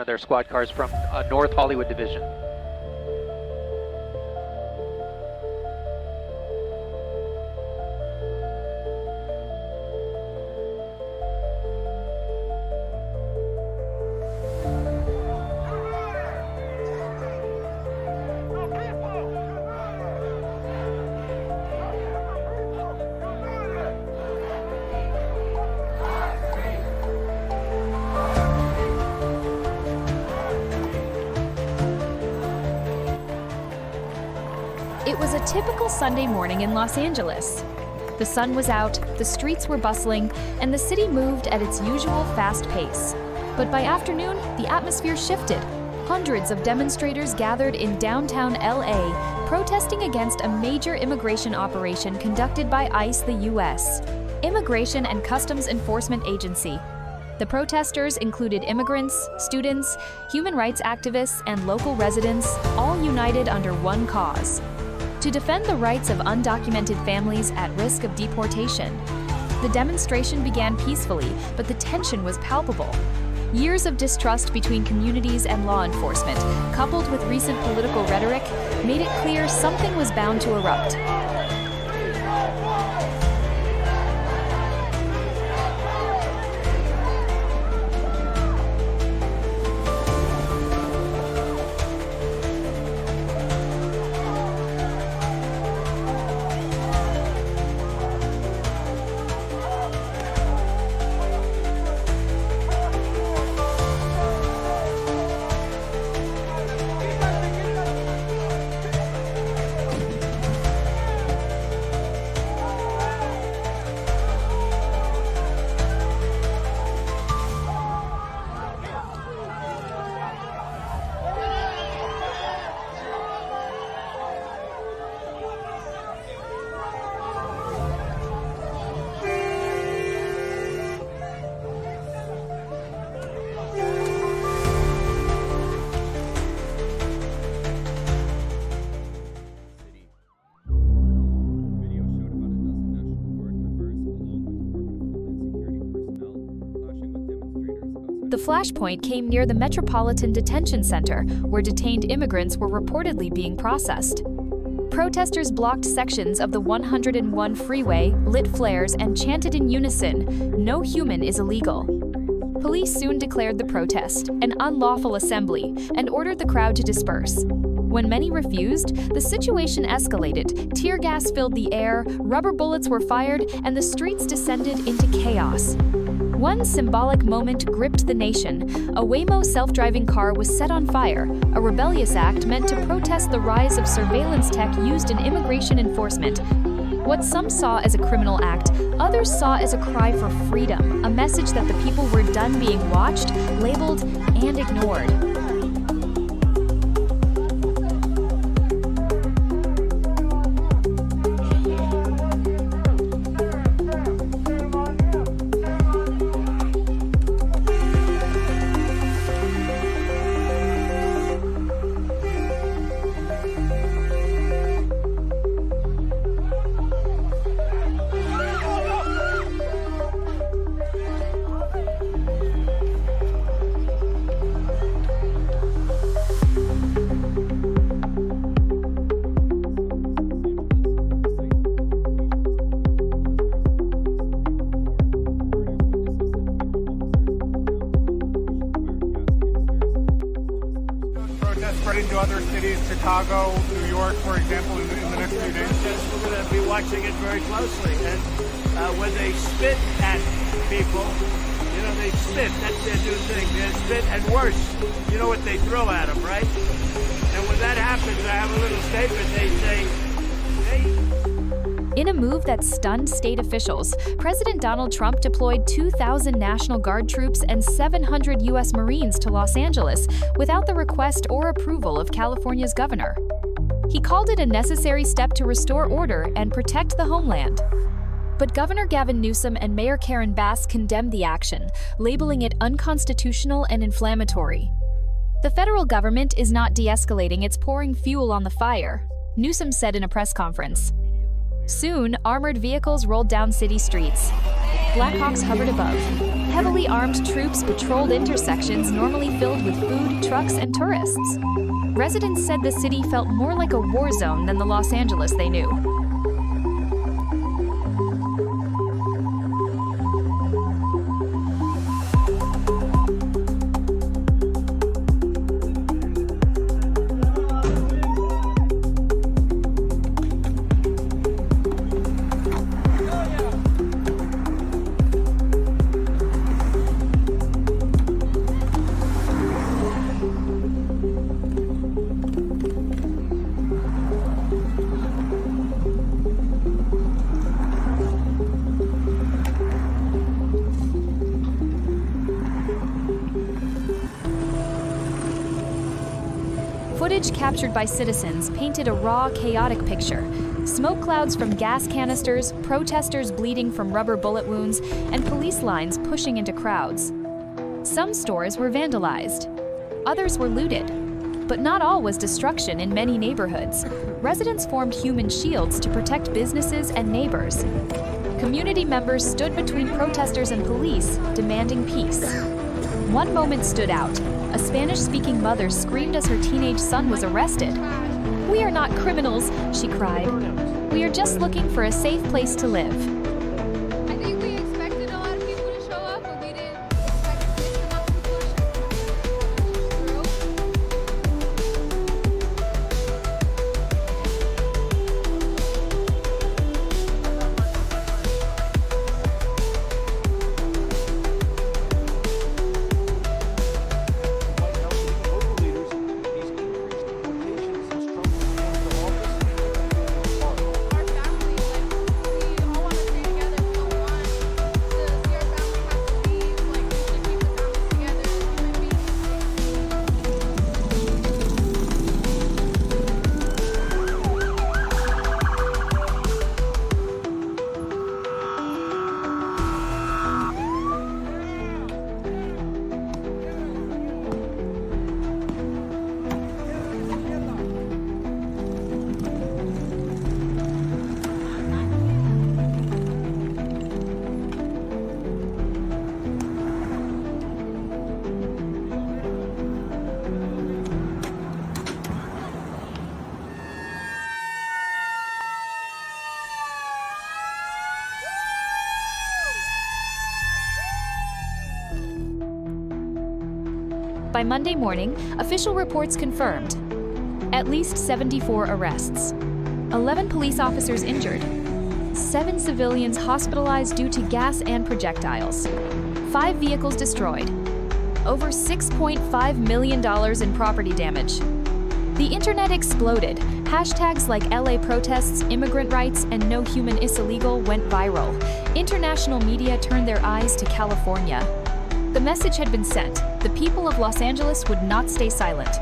of their squad cars from North Hollywood Division. It was a typical Sunday morning in Los Angeles. The sun was out, the streets were bustling, and the city moved at its usual fast pace. But by afternoon, the atmosphere shifted. Hundreds of demonstrators gathered in downtown LA, protesting against a major immigration operation conducted by ICE, the U.S. Immigration and Customs Enforcement Agency. The protesters included immigrants, students, human rights activists, and local residents, all united under one cause: to defend the rights of undocumented families at risk of deportation. The demonstration began peacefully, but the tension was palpable. Years of distrust between communities and law enforcement, coupled with recent political rhetoric, made it clear something was bound to erupt. The flashpoint came near the Metropolitan Detention Center, where detained immigrants were reportedly being processed. Protesters blocked sections of the 101 freeway, lit flares, and chanted in unison, "No human is illegal." Police soon declared the protest an unlawful assembly and ordered the crowd to disperse. When many refused, the situation escalated. Tear gas filled the air, rubber bullets were fired, and the streets descended into chaos. One symbolic moment gripped the nation. A Waymo self-driving car was set on fire, a rebellious act meant to protest the rise of surveillance tech used in immigration enforcement. What some saw as a criminal act, others saw as a cry for freedom, a message that the people were done being watched, labeled, and ignored. Spread into other cities, Chicago, New York, for example, in the next few days? Yes, we're going to be watching it very closely. And when they spit at people, they spit. That's their new thing. They spit, and worse, you know what they throw at them, right? And when that happens, I have a little statement. They say, In a move that stunned state officials, President Donald Trump deployed 2,000 National Guard troops and 700 U.S. Marines to Los Angeles without the request or approval of California's governor. He called it a necessary step to restore order and protect the homeland. But Governor Gavin Newsom and Mayor Karen Bass condemned the action, labeling it unconstitutional and inflammatory. The federal government is not de-escalating, it's pouring fuel on the fire, Newsom said in a press conference. Soon, armored vehicles rolled down city streets. Blackhawks hovered above. Heavily armed troops patrolled intersections normally filled with food, trucks, and tourists. Residents said the city felt more like a war zone than the Los Angeles they knew. Footage captured by citizens painted a raw, chaotic picture. Smoke clouds from gas canisters, protesters bleeding from rubber bullet wounds, and police lines pushing into crowds. Some stores were vandalized. Others were looted. But not all was destruction in many neighborhoods. Residents formed human shields to protect businesses and neighbors. Community members stood between protesters and police, demanding peace. One moment stood out. A Spanish-speaking mother screamed as her teenage son was arrested. "We are not criminals," she cried. "We are just looking for a safe place to live." I think we expected a lot of people to show up, but we didn't expect this amount of people to show up. Our family, we all want to stay together so much. To see our family have to leave, we should keep the families together as human beings. By Monday morning, official reports confirmed at least 74 arrests, 11 police officers injured, 7 civilians hospitalized due to gas and projectiles, 5 vehicles destroyed, over $6.5 million in property damage. The internet exploded. Hashtags like LA protests, immigrant rights, and no human is illegal went viral. International media turned their eyes to California. The message had been sent. The people of Los Angeles would not stay silent.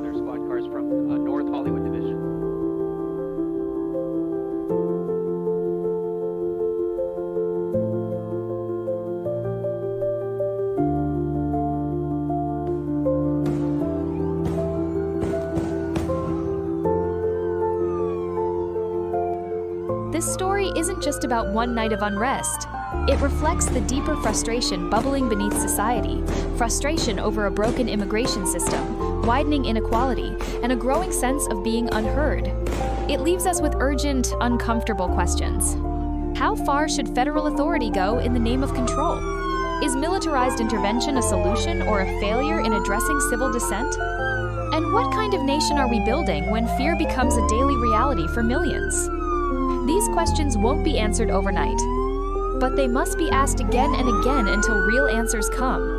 There's squad cars from North Hollywood Division. this story isn't just about one night of unrest. It reflects the deeper frustration bubbling beneath society, frustration over a broken immigration system, widening inequality, and a growing sense of being unheard. It leaves us with urgent, uncomfortable questions. How far should federal authority go in the name of control? Is militarized intervention a solution or a failure in addressing civil dissent? And what kind of nation are we building when fear becomes a daily reality for millions? These questions won't be answered overnight, but they must be asked again and again until real answers come.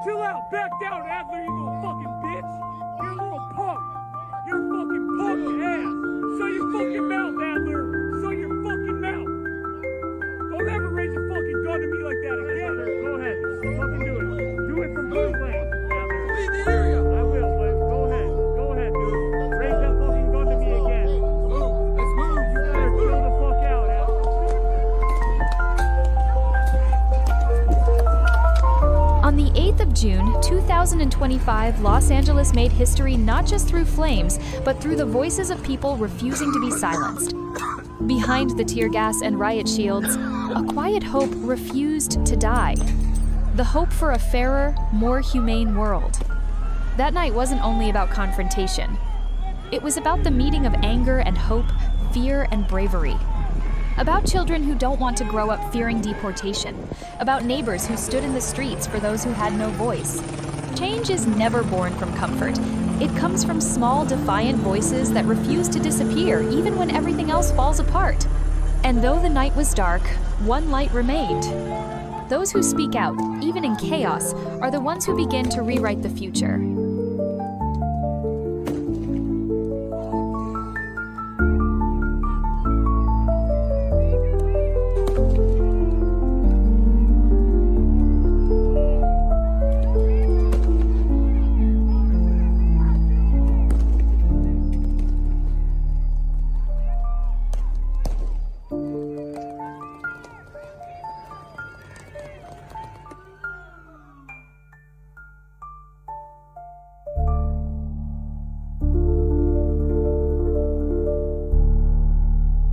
Chill out, back down, Adler, you little fucking bitch! You're a little punk! You're a fucking punk ass! Shut your fucking mouth, Adler! Shut your fucking mouth! Don't ever raise your fucking gun to me like that again! Go ahead, fucking do it. Do it from both lanes, Adler. Leave the area! I will, but go ahead, dude. Raise that fucking gun to me again. Let's move! You better chill the fuck out, Adler. On the 8th of June, 2025, Los Angeles made history not just through flames, but through the voices of people refusing to be silenced. Behind the tear gas and riot shields, a quiet hope refused to die. The hope for a fairer, more humane world. That night wasn't only about confrontation. It was about the meeting of anger and hope, fear and bravery. About children who don't want to grow up fearing deportation. About neighbors who stood in the streets for those who had no voice. Change is never born from comfort. It comes from small, defiant voices that refuse to disappear even when everything else falls apart. And though the night was dark, one light remained. Those who speak out, even in chaos, are the ones who begin to rewrite the future.